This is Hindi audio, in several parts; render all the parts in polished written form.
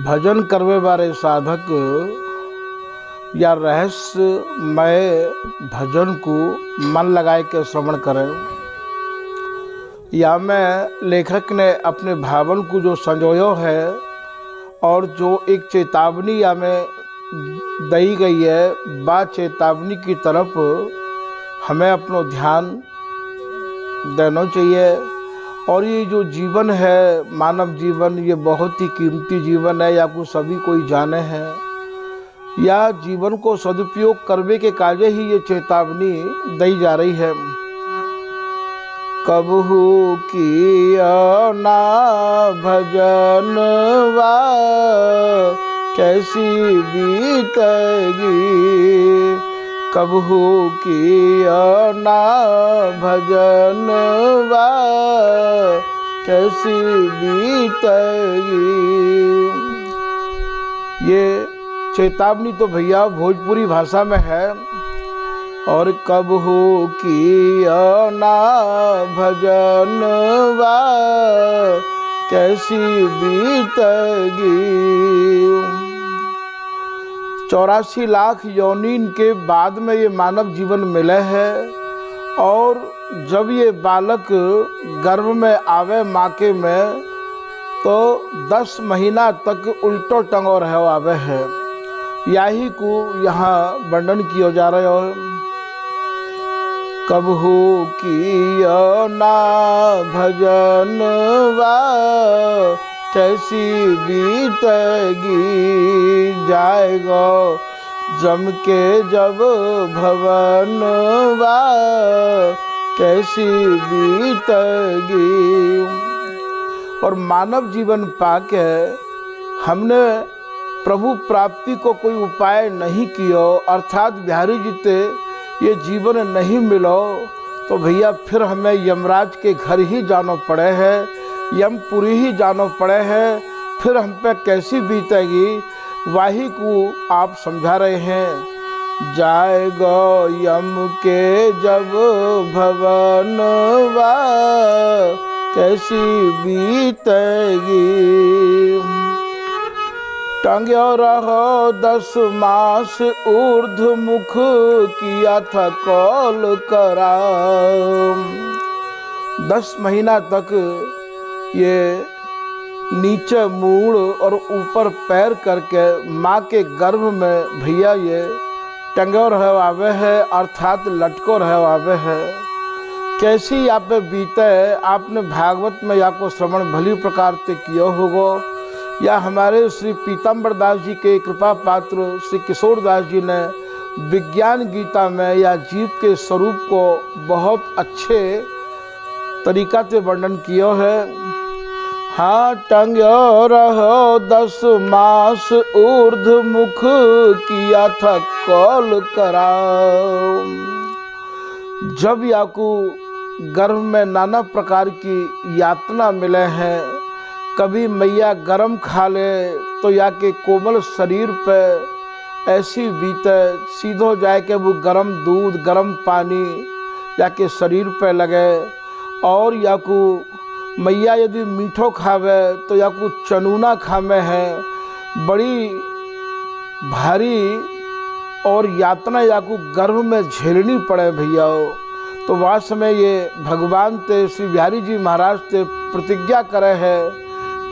भजन करवे बारे साधक या रहस्यमय भजन को मन लगाए के श्रवण करें। या में लेखक ने अपने भावन को जो संजोयो है और जो एक चेतावनी या में दी गई है, बात चेतावनी की तरफ हमें अपना ध्यान देना चाहिए। और ये जो जीवन है, मानव जीवन, ये बहुत ही कीमती जीवन है, या को सभी कोई जाने हैं, या जीवन को सदुपयोग करने के काजे ही ये चेतावनी दी जा रही है। कबहू किया ना भजनवा कैसी बीतेगी, कबहू किया ना भजनवा कैसी बीतेगी। ये चेतावनी तो भैया भोजपुरी भाषा में है। और कबहू किया ना भजनवा कैसी बीतेगी। 84 लाख योनिन के बाद में ये मानव जीवन मिले है। और जब ये बालक गर्भ में आवे माँ के में, तो 10 महीना तक उल्टो टंगो रहे आवे है। यही को यहाँ वर्णन किया जा रहा है। कबहू किया ना भजनवा कैसी बीतेगी, जाएगा जम के जब भवनवा कैसी बीतेगी। और मानव जीवन पाके हमने प्रभु प्राप्ति को कोई उपाय नहीं किया, अर्थात बिहारी जीते ये जीवन नहीं मिलो, तो भैया फिर हमें यमराज के घर ही जाना पड़े है, यमपुरी ही जाना पड़े है। फिर हम पे कैसी बीतेगी, वही को आप समझा रहे हैं। जाएगा यम के जब भवनवा कैसी बीतेगी। टंग्यो रहो 10 मास ऊर्ध मुख किया था कौल करा। 10 महीना तक ये नीचे मूड़ और ऊपर पैर करके माँ के गर्भ में भैया ये टंग्यो रहे आवे है, अर्थात लटको रहे आवे है। कैसी आप पे बीते, आपने भागवत में या को श्रवण भली प्रकार से किया होगा, या हमारे श्री पीताम्बर दास जी के कृपा पात्र श्री किशोर दास जी ने विज्ञान गीता में या जीव के स्वरूप को बहुत अच्छे तरीका से वर्णन किया है। हाँ, टंग्यो रहो 10 मास ऊर्ध मुख किया था कौल करा। जब याकू गर्भ में नाना प्रकार की यातना मिले हैं, कभी मैया गरम खा ले तो या के कोमल शरीर पे ऐसी बीते, सीधो जाए के वो गरम दूध गरम पानी या के शरीर पे लगे। और या को मैया यदि मीठो खावे तो या को चनूना खावे है, बड़ी भारी और यातना या को गर्भ में झेलनी पड़े भैया। तो वह समय ये भगवान ते श्री बिहारी जी महाराज ते प्रतिज्ञा करे है,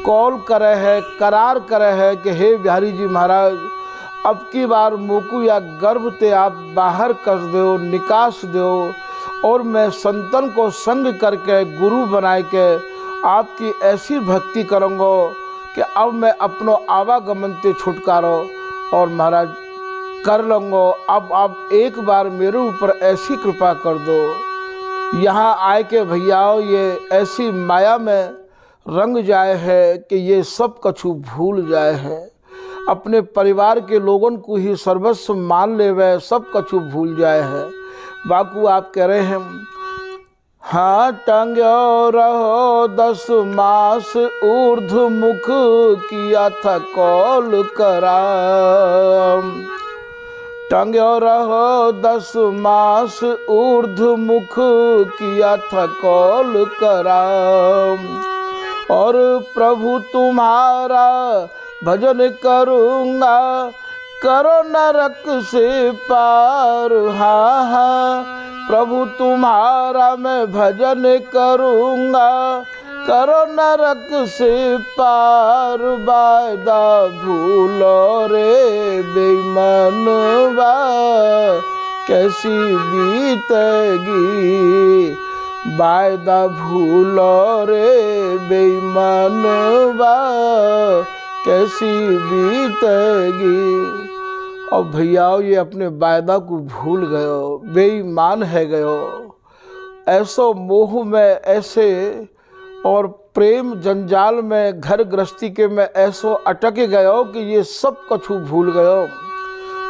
कॉल करे है, करार करे है कि हे बिहारी जी महाराज, अब की बार मोकू या गर्भ ते आप बाहर कर दो, निकास दो, और मैं संतन को संग करके गुरु बनाए के आपकी ऐसी भक्ति करूँगा कि अब मैं अपनो आवागमन ते छुटकारो और महाराज कर लूँगा। अब आप एक बार मेरे ऊपर ऐसी कृपा कर दो। यहाँ आए के भैयाओ ये ऐसी माया में रंग जाए है कि ये सब कछु भूल जाए है, अपने परिवार के लोगों को ही सर्वस्व मान ले, वह सब कछु भूल जाए है। बाकू आप कह रहे हैं, हाँ, टंग्यो रहो 10 मास ऊर्ध मुख किया था कौल करा। टंग्यो रहो 10 मास ऊर्ध मुख किया था कौल करा। और प्रभु तुम्हारा भजन करूँगा, करो नरक से पार। हाँ हाँ, प्रभु तुम्हारा मैं भजन करूँगा, करो नरक से पार। वायदा भूलो रे बेईमानवा, कैसी बीतेगी। वायदा भूलो रे बेईमानवा, कैसी बीतेगी। और भैया ये अपने वायदा को भूल गयो, बेईमान है गयो। ऐसो मोह में ऐसे और प्रेम जंजाल में, घर गृहस्थी के में ऐसो अटक गयो कि ये सब कछु भूल गयो।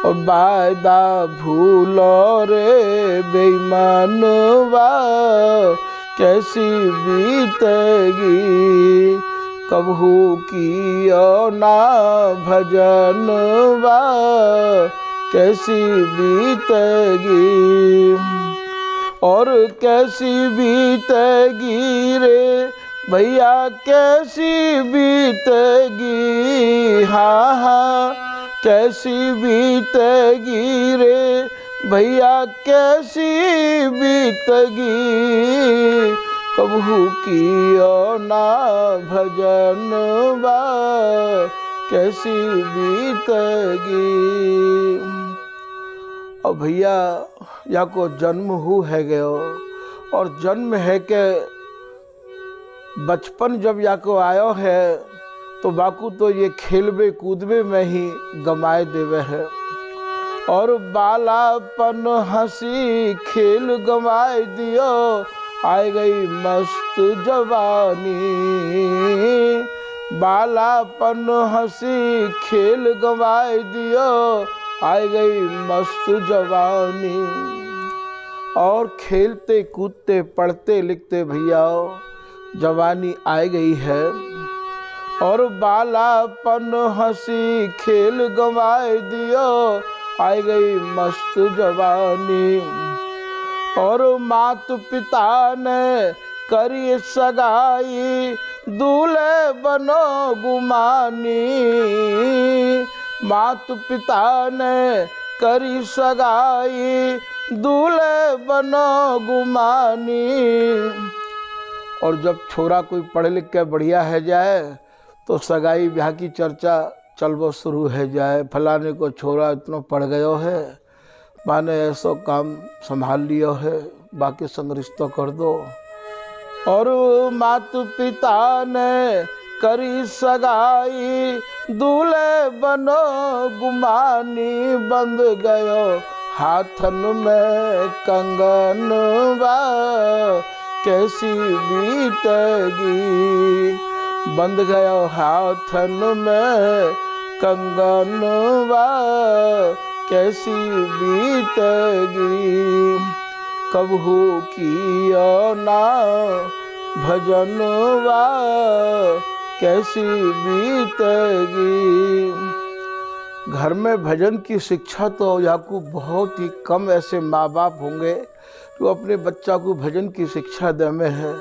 और वायदा भूलो रे बेईमानवा, कैसी बीतेगी। कबहू कियो ना भजनवा, कैसी बीतेगी। और कैसी बीतेगी रे भैया, कैसी बीतेगी। हाँ हाँ, कैसी बीतेगी रे भैया, कैसी बीतेगी। कबहू कियो ना भजनवा, कैसी बीतेगी। और भैया या को जन्म हो है गयो, और जन्म है के बचपन जब या को आयो है तो बाकू तो ये खेलबे कूदबे में ही गमाए देवे है। और बालापन हंसी खेल गमाए दियो, आए गई मस्त जवानी। बालापन हंसी खेल गवाए दियो, आए गई मस्त जवानी। और खेलते कूदते पढ़ते लिखते भैया जवानी आ गई है। और बालापन हंसी खेल गवाए दियो, आ गई मस्त जवानी। और मात पिता ने करी सगाई, दूल्हे बनो गुमानी। मात पिता ने करी सगाई, दूल्हे बनो गुमानी। और जब छोरा कोई पढ़ लिख के बढ़िया है जाए तो सगाई ब्याह की चर्चा चलबो शुरू है जाए। फलाने को छोरा इतना पढ़ गयो है, माने ऐसो काम संभाल लियो है, बाकी संग रिश्ता कर दो। और मात पिता ने करी सगाई, दूल्हे बनो गुमानी। बंध गयो हाथन में कंगनवा, कैसी बीतेगी। बंध गयो हाथन में कंगनवा, कैसी बीतेगी। कबहू कियो ना भजनवा, कैसी बीतेगी। घर में भजन की शिक्षा तो याकूब बहुत ही कम ऐसे माँ बाप होंगे जो अपने बच्चा को भजन की शिक्षा दे में है।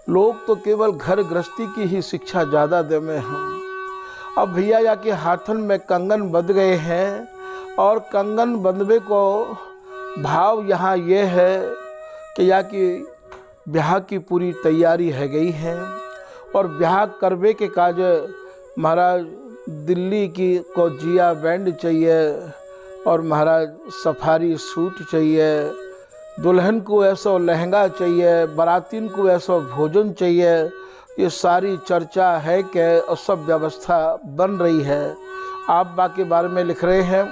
लोग तो केवल घर गृहस्थी की ही शिक्षा ज़्यादा दे में हैं। अब भैया या के हाथन में कंगन बंध गए हैं, और कंगन बंधवे को भाव यहाँ ये है कि या कि ब्याह की पूरी तैयारी है गई है। और ब्याह करवे के काज महाराज दिल्ली की को जिया बैंड चाहिए, और महाराज सफारी सूट चाहिए, दुल्हन को ऐसा लहंगा चाहिए, बारातीन को ऐसा भोजन चाहिए। ये सारी चर्चा है कि और सब व्यवस्था बन रही है। आप बाकी बारे में लिख रहे हैं।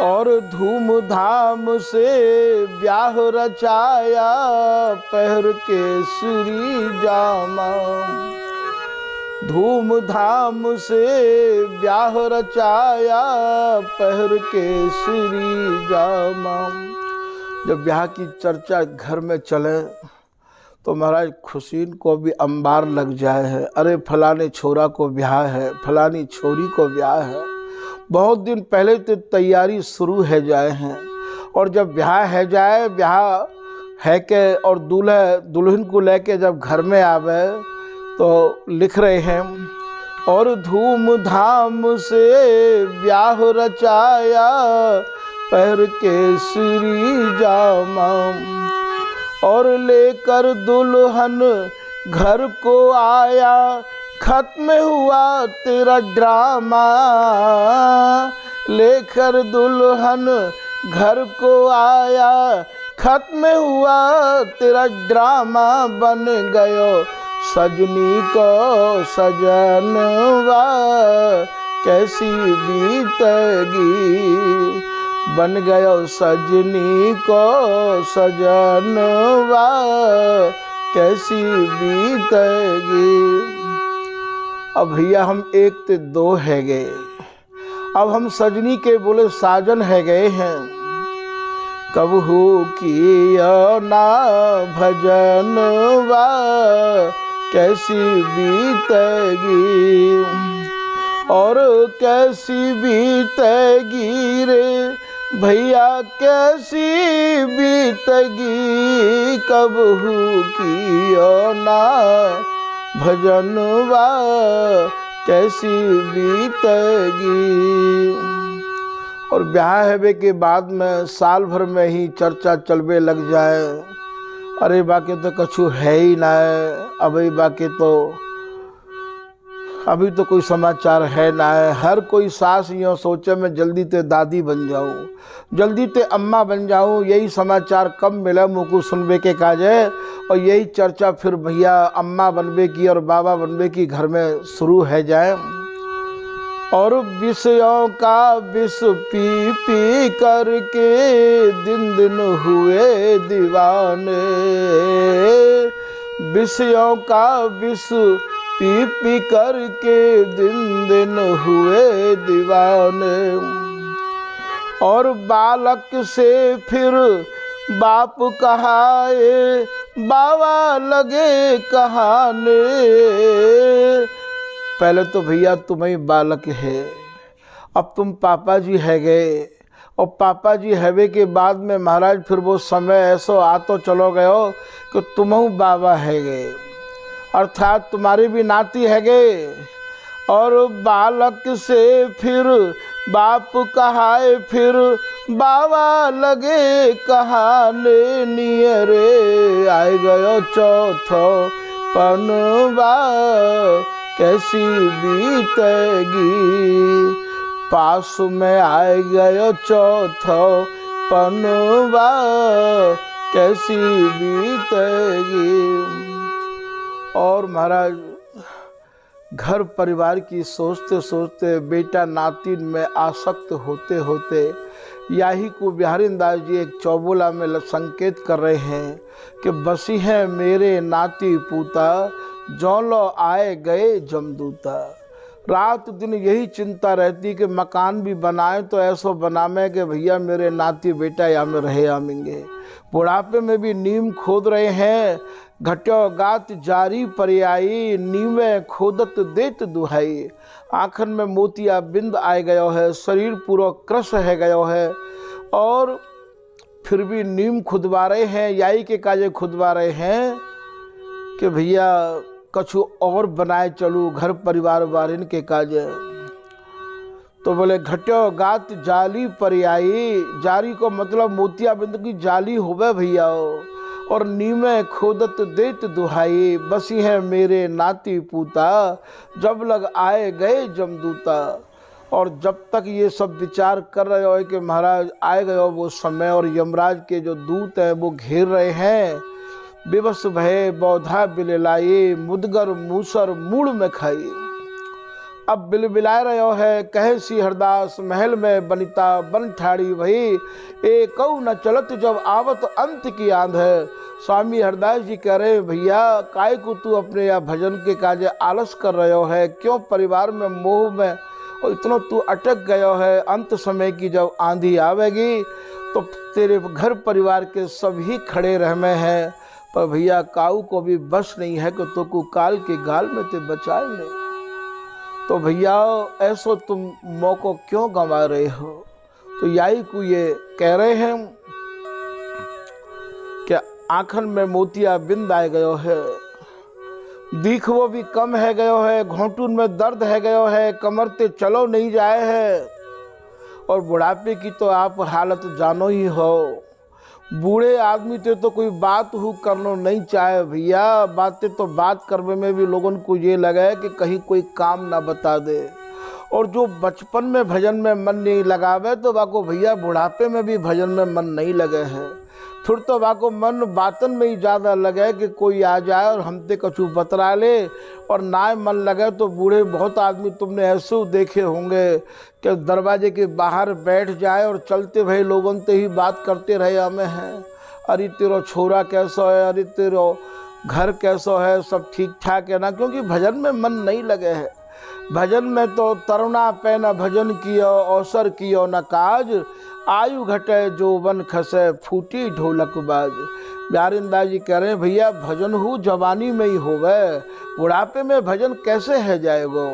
और धूमधाम से ब्याह रचाया, पहर के श्री जामा। धूमधाम से ब्याह रचाया, पहर के श्री जामा। जब ब्याह की चर्चा घर में चले तो महाराज खुशीन को भी अंबार लग जाए है। अरे फलाने छोरा को ब्याह है, फलानी छोरी को ब्याह है। बहुत दिन पहले तो तैयारी शुरू है जाए हैं। और जब ब्याह है जाए, ब्याह है के और दूल्हे दुल्हन को लेके जब घर में आवे तो लिख रहे हैं, और धूमधाम से ब्याह रचाया, पहर के श्री जामा, और लेकर दुल्हन घर को आया, खत्म हुआ तेरा ड्रामा। लेकर दुल्हन घर को आया, खत्म हुआ तेरा ड्रामा। बन गयो सजनी को सजनवा, कैसी बीतेगी। बन गयो सजनी को सजनवा, कैसी बीतेगी। अब भैया हम एक ते दो है गए, अब हम सजनी के बोले साजन है गए हैं। कबहू किया ना भजनवा, कैसी बीतेगी। और कैसी बीतेगी रे भैया, कैसी बीतेगी। कबहू किया ना भजनवा, कैसी बीतेगी। और ब्याह हेबे के बाद में साल भर में ही चर्चा चलबे लग जाए, अरे बाकी तो कछु है ही ना है, अभी तो कोई समाचार है ना है। हर कोई सास यूँ सोचे मैं जल्दी ते दादी बन जाऊँ, जल्दी ते अम्मा बन जाऊँ, यही समाचार कब मिला मुँह को सुनबे के काजे। और यही चर्चा फिर भैया अम्मा बनबे की और बाबा बनबे की घर में शुरू है जाए। और विषयों का विष पी पी करके दिन दिन हुए दीवाने। विषयों का विष पी पी करके दिन दिन हुए दीवाने। और बालक से फिर बाप कहाए, बाबा लगे कहाने। पहले तो भैया तुम ही बालक है, अब तुम पापा जी है गए, और पापा जी हैवे के बाद में महाराज फिर वो समय ऐसो आ तो चलो गयो कि तुम बाबा है गए, अर्थात तुम्हारी भी नाती है गए। और बालक से फिर बाप कहाए, फिर बाबा लगे कहाने। नियरे आए गयो चौथो पनवा, कैसी बीतेगी। पास में आए गयो चौथो पनवा, कैसी बीतेगी। और महाराज घर परिवार की सोचते सोचते बेटा नातिन में आसक्त होते होते यही को बिहारीदास जी एक चौबोला में संकेत कर रहे हैं कि बसी है मेरे नाती पूता, जौलो आए गए जमदूता। रात दिन यही चिंता रहती कि मकान भी बनाए तो ऐसो बनावे कि भैया मेरे नाती बेटा या में रहे आमेंगे। बुढ़ापे में भी नीम खोद रहे हैं, घट्यो गात जारी पर्यायी, नीमे खोदत देत दुहाई। आँखन में मोतिया बिंद आए गयो है, शरीर पूरा क्रश है गयो है, और फिर भी नीम खुदवा रहे हैं। याई के काजे खुदवा रहे हैं कि भैया कछु और बनाए चलू घर परिवार वारिन के काजे। तो बोले घट्यो गात जाली पर्यायी, जारी को मतलब मोतिया बिंद की जाली होवे भैया। और नीमे खोदत देत दुहाई, बसी है मेरे नाती पूता, जब लग आए गए जमदूता। और जब तक ये सब विचार कर रहे हो कि महाराज आए गए हो वो समय, और यमराज के जो दूत हैं वो घेर रहे हैं। विवश भय बौधा बिललाए, मुदगर मूसर मूड़ में खाई। अब बिलबिलाए रहे है, कहे सी हरदास महल में बनिता बन ठाड़ी भई। एक न चलत जब आवत अंत की आंध है। स्वामी हरदास जी कह रहे भैया काय को तू अपने या भजन के काजे आलस कर रहे है, क्यों परिवार में मोह में और इतना तू अटक गयो है। अंत समय की जब आंधी आवेगी तो तेरे घर परिवार के सभी खड़े रहमे हैं, पर भैया काऊ को भी बस नहीं है कि तो को काल के गाल में ते बचाए नहीं। तो भैया ऐसो तुम मौको क्यों गंवा रहे हो। तो याई को ये कह रहे हैं कि आँखन में मोतिया बिंद आए गयो है, दीख वो भी कम है गयो है, घोंटून में दर्द है गयो है, कमर ते चलो नहीं जाए है। और बुढ़ापे की तो आप हालत जानो ही हो। बूढ़े आदमी ते तो कोई बात हु करनो नहीं चाहे भैया। बातें तो बात करने में भी लोगों को ये लगे कि कहीं कोई काम ना बता दे। और जो बचपन में भजन में मन नहीं लगावे तो वाको भैया बुढ़ापे में भी भजन में मन नहीं लगे है। फिर तो वाको मन बातन में ही ज़्यादा लगे कि कोई आ जाए और हमते कछु बतरा ले। और ना मन लगे तो बूढ़े बहुत आदमी तुमने ऐसे देखे होंगे कि दरवाजे के बाहर बैठ जाए और चलते भई लोगों से ही बात करते रहे हमें हैं। अरे तेरो छोरा कैसा है, अरे तेरो घर कैसा है, सब ठीक ठाक है ना, क्योंकि भजन में मन नहीं लगे है। भजन में तो तरुणा पे न भजन कियो, अवसर कियो न काज, आयु घटे जोबन खसे, फूटी ढोलक बाज। ब्यारिंदा जी कह रहे हैं भैया भजन हो जवानी में ही होवे, बुढ़ापे में भजन कैसे है जाएगो।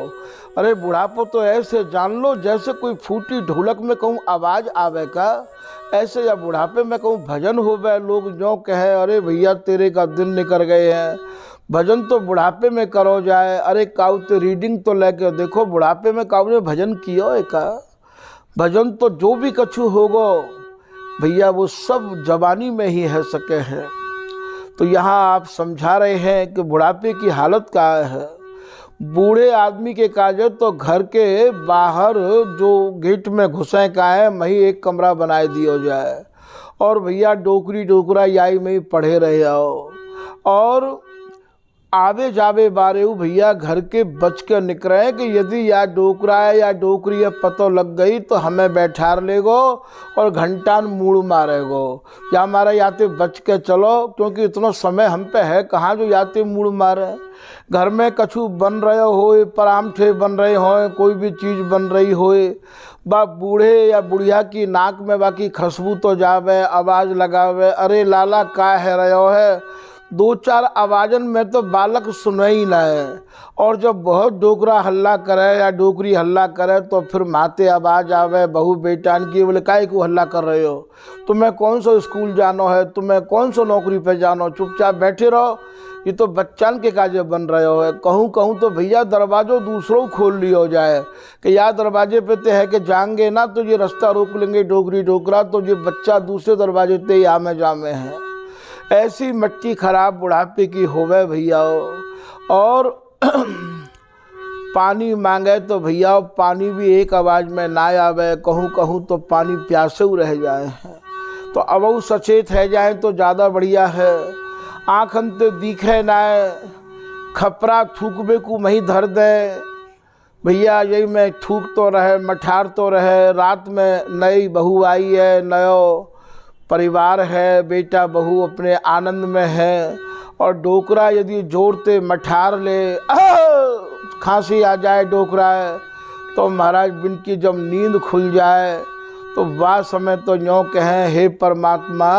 अरे बुढ़ापो तो ऐसे जान लो जैसे कोई फूटी ढोलक में कहूँ आवाज़ आवे का, ऐसे या बुढ़ापे में कहूँ भजन होवे। लोग जो कहे अरे भैया तेरे का दिन निकल गए हैं, भजन तो बुढ़ापे में करो जाए। अरे काऊ तो रीडिंग तो लेके देखो बुढ़ापे में काऊ ने भजन किया है का। भजन तो जो भी कछु होगो भैया वो सब जवानी में ही है सके हैं। तो यहाँ आप समझा रहे हैं कि बुढ़ापे की हालत क्या है। बूढ़े आदमी के काजे तो घर के बाहर जो गेट में घुसे का है वहीं एक कमरा बनाए दियो जाए और भैया डोकरी डोकरा याई में ही पढ़े रहे आओ। और आवे जावे बारे भैया घर के बच के निकले कि यदि या डोकरा है या डोकरी है पतो लग गई तो हमें बैठार लेगो और घंटान मूड़ मारेगो, या हमारा याते बच के चलो, क्योंकि इतना समय हम पे है कहाँ जो याते मूड़ मारे। घर में कछु बन रहे हो, परामठे बन रहे हो, कोई भी चीज़ बन रही हो, बा बूढ़े या बुढ़िया की नाक में बाकी खुशबू तो जावे, आवाज़ लगावे अरे लाला का है रहो है, दो चार आवाज़न में तो बालक सुने ही ना है। और जब बहुत डोकरा हल्ला करे या डोकरी हल्ला करे तो फिर माते आवाज़ आवे बहू बेटान की, बोले काहे को हल्ला कर रहे हो, तुम्हें कौन सा स्कूल जानो है, तुम्हें कौन सा नौकरी पे जानो, चुपचाप बैठे रहो, ये तो बच्चन के काजे बन रहे हो है। कहूँ कहूँ तो भैया दरवाज़ों दूसरों खोल लियो जाए कि या दरवाजे पे ते है कि जाएंगे ना तो ये रास्ता रोक लेंगे डोकरी डोकरा, तो ये बच्चा दूसरे दरवाजे पे ही आमे जामे हैं। ऐसी मिट्टी खराब बुढ़ापे की होवे भैया। और पानी मांगे तो भैया पानी भी एक आवाज़ में ना आवे, कहूँ कहूँ तो पानी प्यासे रह जाए हैं। तो अब सचेत है जाए तो ज़्यादा बढ़िया है। आँखन तो दिखे ना, खपरा थूकबे को वहीं धर दे भैया, यही में थूक तो रहे मठार तो रहे। रात में नई बहू आई है, नयो परिवार है, बेटा बहू अपने आनंद में है, और डोकरा यदि जोड़ते मठार ले खांसी आ जाए डोकरा है तो महाराज बिन की जब नींद खुल जाए तो वह समय तो यूँ कहें हे परमात्मा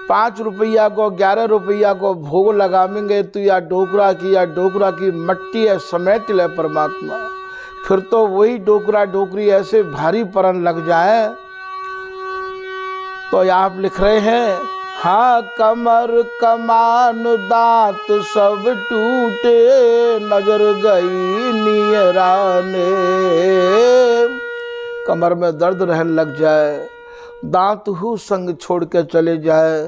5 रुपया को 11 रुपया को भोग लगावेंगे तो या डोकरा की मट्टी है समेट ले परमात्मा। फिर तो वही डोकरा डोकरी ऐसे भारी परन लग जाए। तो आप लिख रहे हैं हाँ कमर कमान दांत सब टूटे, नजर गई नियराने। कमर में दर्द रहने लग जाए, दांत हु संग छोड़ के चले जाए।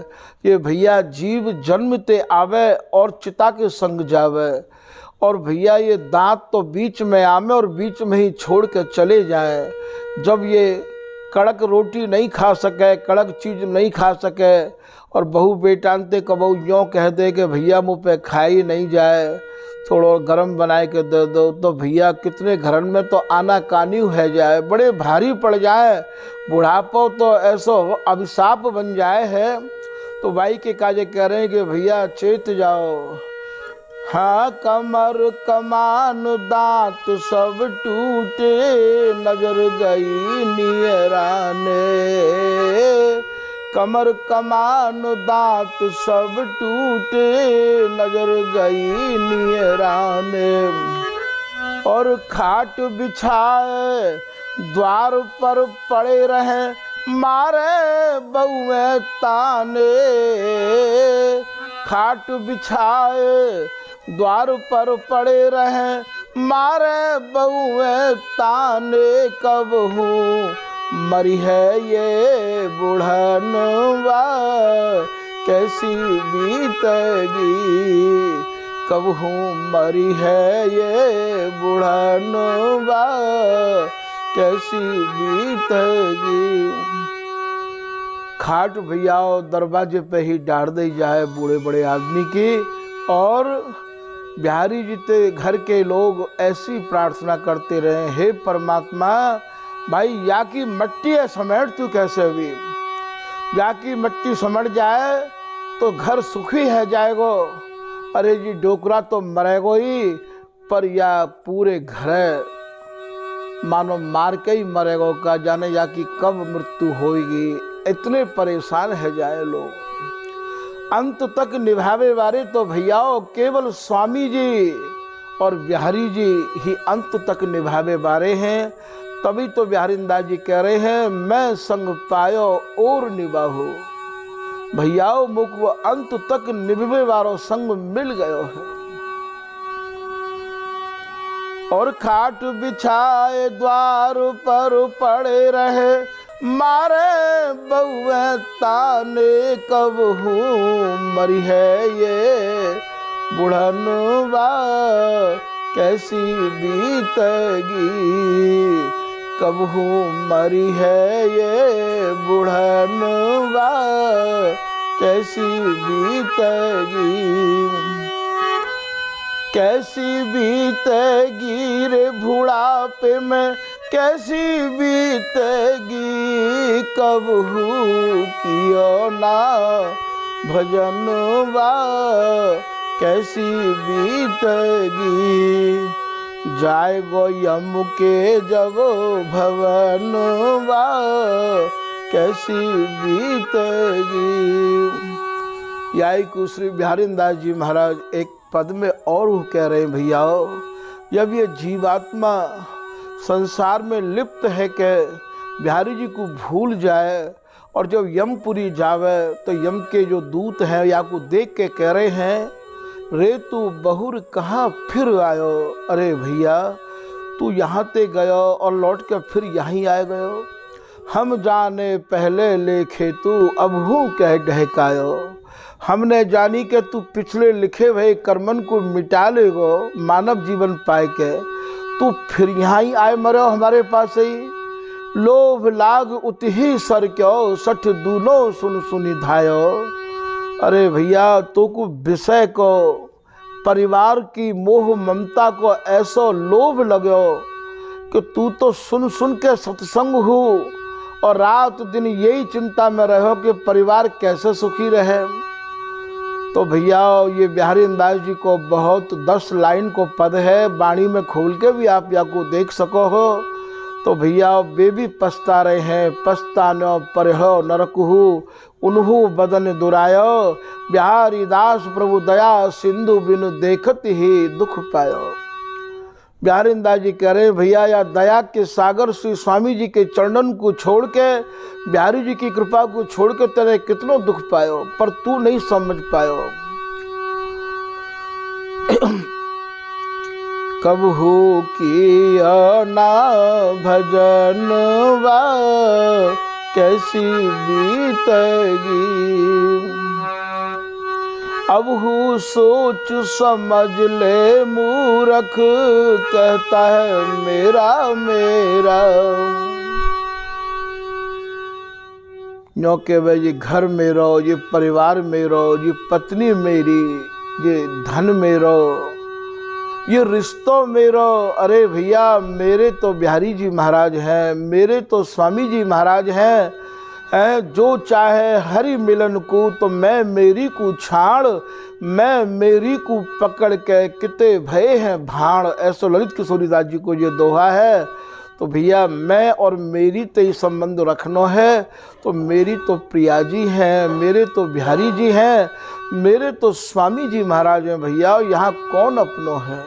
ये भैया जीव जन्मते आवे और चिता के संग जावे, और भैया ये दांत तो बीच में आवे और बीच में ही छोड़ के चले जाए। जब ये कड़क रोटी नहीं खा सके, कड़क चीज़ नहीं खा सके, और बहू बेटानते कबहू यूँ कह दे कि भैया मुँह पे खाई नहीं जाए, थोड़ा गरम बनाए के दे दो, तो भैया कितने घरन में तो आना कानी है जाए, बड़े भारी पड़ जाए। बुढ़ापो तो ऐसो अभिशाप बन जाए है। तो भाई के काजे कह रहे हैं कि भैया चेत जाओ। हाँ कमर कमान दांत सब टूटे, नजर गई नियराने। कमर कमान दांत सब टूटे, नजर गई नियराने। और खाट बिछाए द्वार पर पड़े रहे, मारे बउए ताने। खाट बिछाए द्वार पर पड़े रहे मारे बहुए ताने, कब हूँ मरी है ये बुढ़नवा कैसी बीतेगी, कब हूँ मरी है ये बुढ़नवा कैसी बीतेगी। खाट भैया दरवाजे पे ही डाल दी जाए बूढ़े बड़े आदमी की, और बिहारी जी के घर के लोग ऐसी प्रार्थना करते रहे, हे परमात्मा भाई या की मट्टी है समेट तू कैसे भी, या की मट्टी समझ जाए तो घर सुखी है जाएगो, अरे जी डोकरा तो मरेगो ही, पर या पूरे घर मानो मार के ही मरेगो का जाने या कि कब मृत्यु होगी, इतने परेशान है जाए लोग। अंत तक निभावे वाले तो भैयाओ केवल स्वामी जी और बिहारी जी ही अंत तक निभावे वाले हैं। तभी तो बिहारीदास जी कह रहे हैं मैं संग पायो और निभाहू, भैयाओ मुख वो अंत तक निभावे वालों संग मिल गयो है। और खाट बिछाए द्वार पर पड़े रहे मारे बहुए ताने, कब हूँ मरी है ये बुढ़नवा कैसी बीतेगी, कब हूँ मरी है ये बुढ़नवा कैसी बीतेगी, कैसी बीतेगी रे बुढ़ापे में कैसी बीतेगी, कब हूँ कियो ना भजनवा कैसी बीतेगी, जाएगो यम के जब भवनवा कैसी बीतेगी। यही को श्री बिहारीदास जी महाराज एक पद में और वो कह रहे हैं भैयाओ, जब ये जीवात्मा संसार में लिप्त है कि बिहारी जी को भूल जाए और जब यमपुरी जावे तो यम के जो दूत हैं या को देख के कह रहे हैं रे तू बहुर कहाँ फिर आयो, अरे भैया तू यहाँ ते गयो और लौट के फिर यहीं आए गयो, हम जाने पहले लेखे तू अब हूँ कह ढहकायो, हमने जानी के तू पिछले लिखे भय कर्मन को मिटा लेगो मानव जीवन पाए के, तू फिर यहाँ ही आए मरो हमारे पास ही, लोभ लाग उतही सर क्यों सठ दूनो सुन सुनी धायो, अरे भैया तो को विषय को परिवार की मोह ममता को ऐसो लोभ लगो कि तू तो सुन सुन के सत्संग हो और रात दिन यही चिंता में रहो कि परिवार कैसे सुखी रहे। तो भैया ये बिहारीदास जी को बहुत 10 लाइन को पद है, वाणी में खोल के भी आप या को देख सको हो। तो भैया वे भी पछता रहे हैं, पछतानो परहो नरकहु उन्हु बदन दुरायो, बिहारीदास प्रभु दया सिंधु बिनु देखत ही दुख पायो। बिहारीदास जी कह रहे भैया या दया के सागर श्री स्वामी जी के चरणन को छोड़ के बिहारी जी की कृपा को छोड़ के तेरे कितनो दुख पायो, पर तू नहीं समझ पायो। कब हो किया ना भजनवा कैसी बीतेगी, अब हूँ सोच समझ ले मूर्ख कहता है मेरा मेरा। न्यों के वे ये घर मेरो, ये परिवार मेरो, ये पत्नी मेरी, ये धन मेरो, ये रिश्तों मेरो। अरे भैया मेरे तो बिहारी जी महाराज हैं, मेरे तो स्वामी जी महाराज हैं, जो चाहे हरि मिलन को तो मैं मेरी को छाड़, मैं मेरी को पकड़ के किते भय हैं भाड़। ऐसो ललित किशोरीदास जी को ये दोहा है। तो भैया मैं और मेरी तो ही संबंध रखना है, तो मेरी तो प्रिया जी हैं, मेरे तो बिहारी जी हैं, मेरे तो स्वामी जी महाराज हैं। भैया यहाँ कौन अपनो है,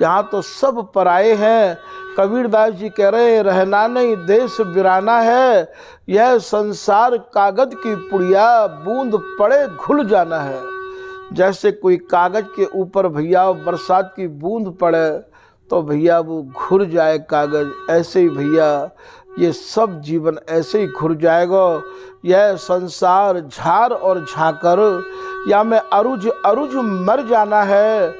यहाँ तो सब पराए हैं। कबीरदास जी कह रहे हैं रहना नहीं देश बिराना है, यह संसार कागज की पुड़िया, बूंद पड़े घुल जाना है। जैसे कोई कागज के ऊपर भैया बरसात की बूंद पड़े तो भैया वो घुर जाए कागज, ऐसे ही भैया ये सब जीवन ऐसे ही घुर जाएगा। यह संसार झार और झाकर, या मैं अरुझ अरुझ मर जाना है।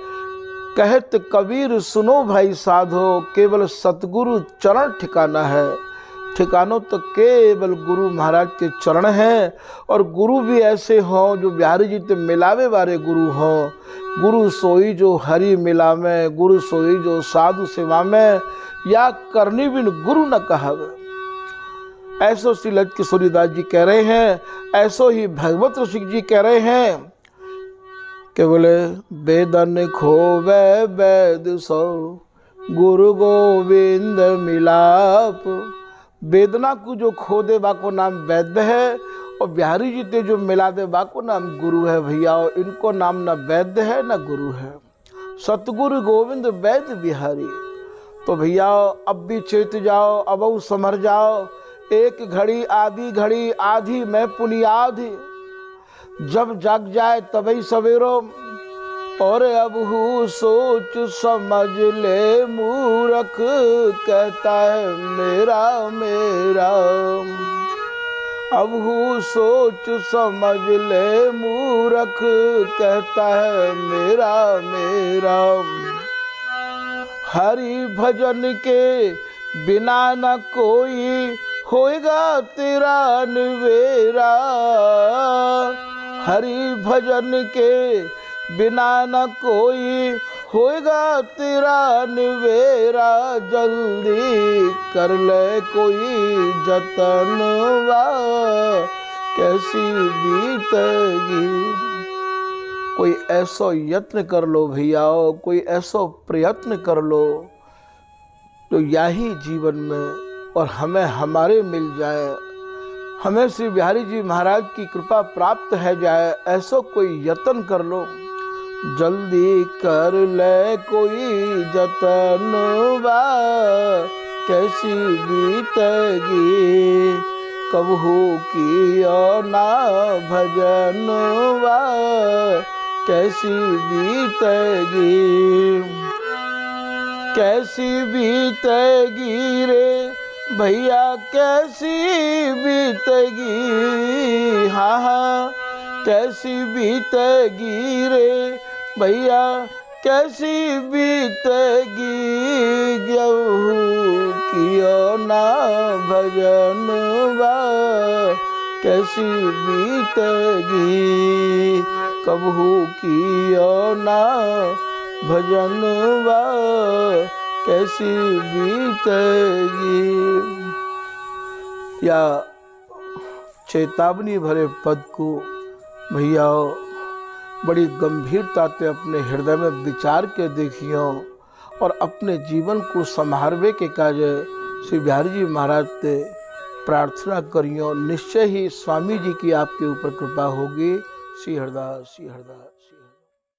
कहत कबीर सुनो भाई साधो, केवल सतगुरु चरण ठिकाना है। ठिकानों तो केवल गुरु महाराज के चरण हैं, और गुरु भी ऐसे हों जो बिहारी जी ते मिलावे वाले गुरु हों। गुरु सोई जो हरि मिला में, गुरु सोई जो साधु सेवा में, या करनी बिन गुरु न कहब। ऐसो श्री ललित किशोरीदास जी कह रहे हैं, ऐसो ही भगवत रसिक जी कह रहे हैं कि बोले वेदन खोवे वेद सो, गुरु गोविंद मिलाप। वेदना को जो खो दे बा को नाम वैद्य है, और बिहारी जी ते जो मिला दे बा को नाम गुरु है भैया। और इनको नाम ना वैद्य है ना गुरु है, सतगुरु गोविंद वैद्य बिहारी। तो भैया अब भी चेत जाओ, अब समझ जाओ। एक घड़ी आधी मैं पुनियाद, जब जाग जाए तभी सवेरो। और अब हूँ सोच समझ ले मूर्ख, कहता है मेरा मेरा। अब हूँ सोच समझ ले मूर्ख, कहता है मेरा मेरा। हरि भजन के बिना न कोई होएगा तेरा निवेरा। हरि भजन के बिना न कोई होएगा तेरा निवेरा। जल्दी कर ले कोई जतन वा, कैसी बीतेगी। कोई ऐसा यत्न कर लो भैया, कोई ऐसा प्रयत्न कर लो तो यही जीवन में और हमें हमारे मिल जाए, हमें श्री बिहारी जी महाराज की कृपा प्राप्त है जाए। ऐसा कोई यत्न कर लो, जल्दी कर ले कोई जतन वा, कैसी बीतेगी। कबहू किया ना भजन वा, कैसी बीतेगी। कैसी बीतेगी रे भैया, कैसी बीतेगी। हाँ हाँ, कैसी बीतेगी रे भैया, कैसी बीतेगी। गहू किया ना भजन वा, कैसी बीतेगी। कबहू किया ना भजन वा, कैसी बीतेगी। या चेतावनी भरे पद को भैया बड़ी गंभीरता से अपने हृदय में विचार के देखियो, और अपने जीवन को संभारवे के काज श्री बिहारी जी महाराज से प्रार्थना करियो। निश्चय ही स्वामी जी की आपके ऊपर कृपा होगी। श्री हरदास, श्री हरदास।